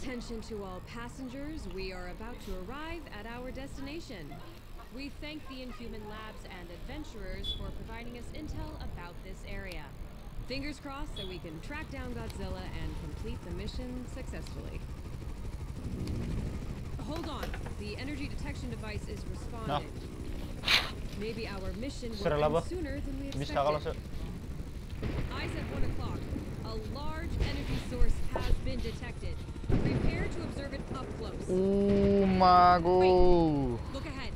Attention to all passengers, we are about to arrive at our destination. We thank the Inhuman Labs and adventurers for providing us intel about this area. Fingers crossed that we can track down Godzilla and complete the mission successfully. Hold on, the energy detection device is responding. Maybe our mission will end sooner than we expected. Eyes at 1 o'clock. A large energy source has been detected. Prepare to observe it up close. Oh my god. Wait, look ahead.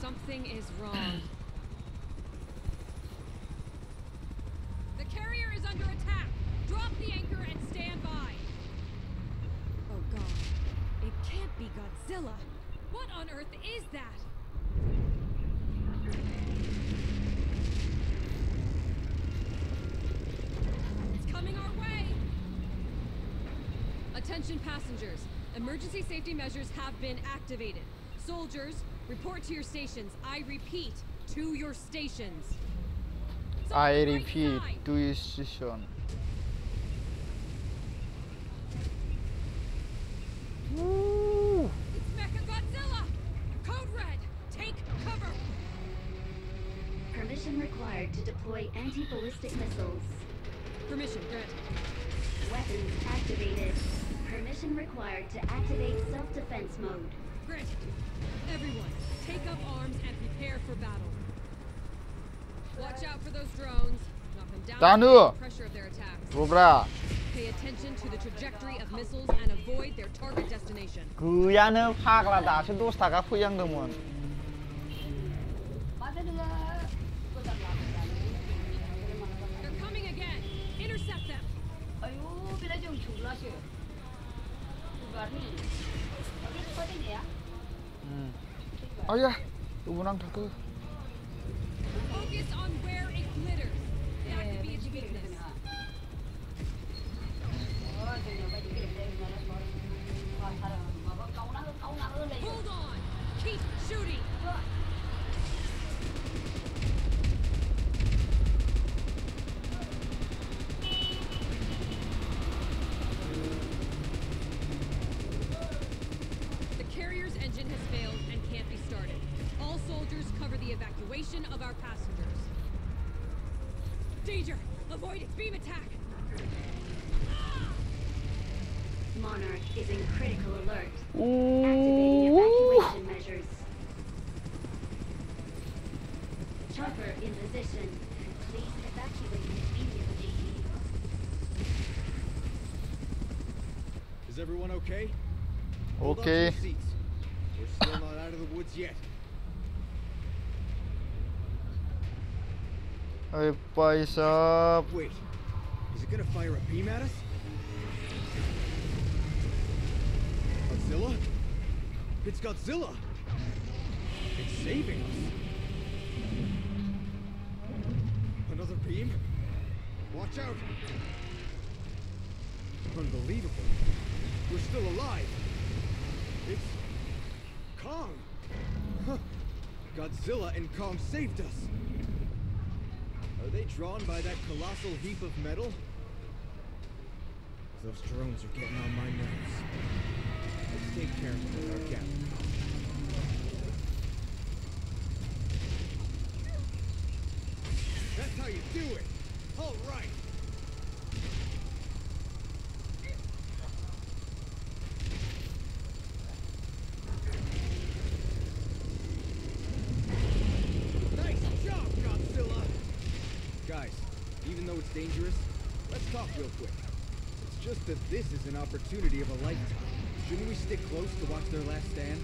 Something is wrong. The carrier is under attack. Drop the anchor and stand by. Oh god. It can't be Godzilla. What on earth is that? It's coming our way. Attention passengers. Emergency safety measures have been activated. Soldiers, report to your stations. I repeat, to your stations. I repeat, to your station. Woo. It's Mechagodzilla! Code Red, take cover! Permission required to deploy anti-ballistic missiles. Permission granted. Weapons activated. Permission required to activate self-defense mode. Granted. Everyone, take up arms and prepare for battle. Watch out for those drones. Knock them down with the pressure of their attacks. Pay attention to the trajectory of missiles and avoid their target destination. 그야는 파글라다. 저도 스타가 후양금은. They're coming again. Intercept them. Oh yeah, 이분랑 그. Focus on where it glitters. That could be its weakness. Hold on. Keep shooting. The carrier's engine has failed and can't be started. All soldiers cover the evacuation of our passengers. Danger! Avoid its beam attack! Monarch is in critical alert. Activating evacuation measures. Chopper in position. Please evacuate immediately. Is everyone okay? Hold on to Okay. your seats. We're still not out of the woods yet. Hey, भाई साहब. Wait, is it gonna fire a beam at us? Godzilla? It's Godzilla! It's saving us! Another beam? Watch out! Unbelievable. We're still alive. It's Kong! Huh. Godzilla and Kong saved us! Are they drawn by that colossal heap of metal? Those drones are getting on my nerves. Let's take turns with our captain. That's how you do it! All right! Nice job, Godzilla! Guys, even though it's dangerous, let's talk real quick. It's just that this is an opportunity of a lifetime. Shouldn't we stick close to watch their last stand?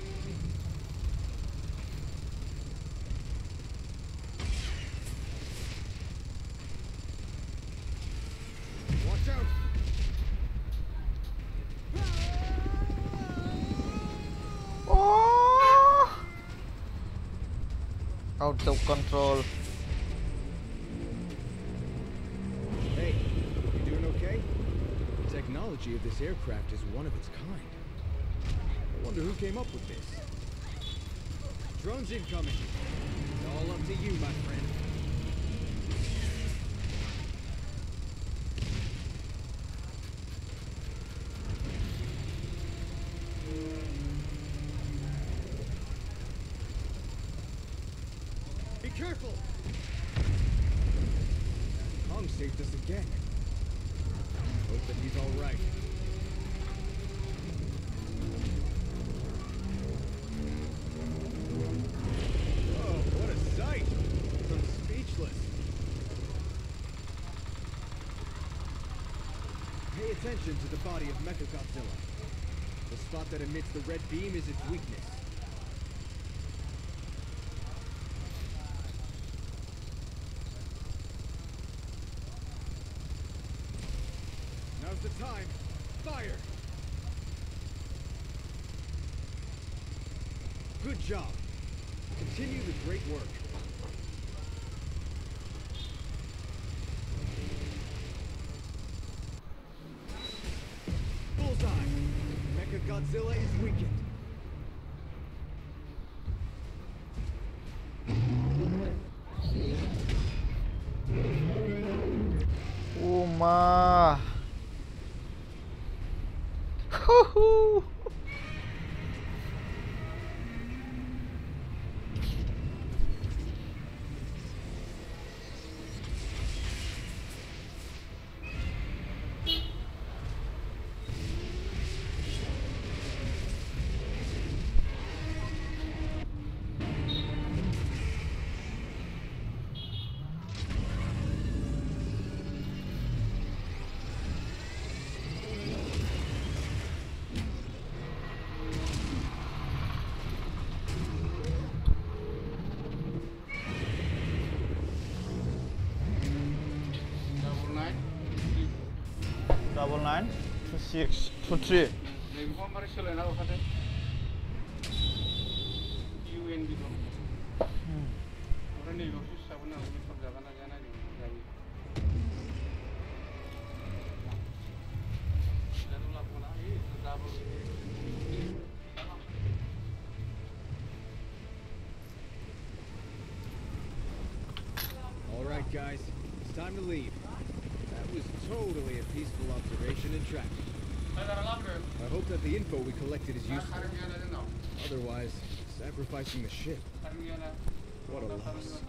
Watch out! Oh! Out of control. Hey, you doing okay? The technology of this aircraft is one of its kind. I wonder who came up with this. Drones incoming. It's all up to you, my friend. careful! Kong saved us again. Hope that he's all right. Oh, what a sight! I'm speechless. Pay attention to the body of Mechagodzilla. The spot that emits the red beam is its weakness. Now's the time. Fire! Good job. Continue the great work. Bullseye! Mechagodzilla is weakened. Uma. Huhu. Double 9 to 6 to 3. Neybekan mari soलायना होखादों UN gitu ओमफ्राय नैबेयावसो सिथाबो नालाय makeup जागोन ना जाया नायनो जायो दानो लाबोना double All right, guys. It's time to leave. That was totally a peaceful observation and tracking. I hope that the info we collected is useful. Otherwise, sacrificing the ship. What a loss.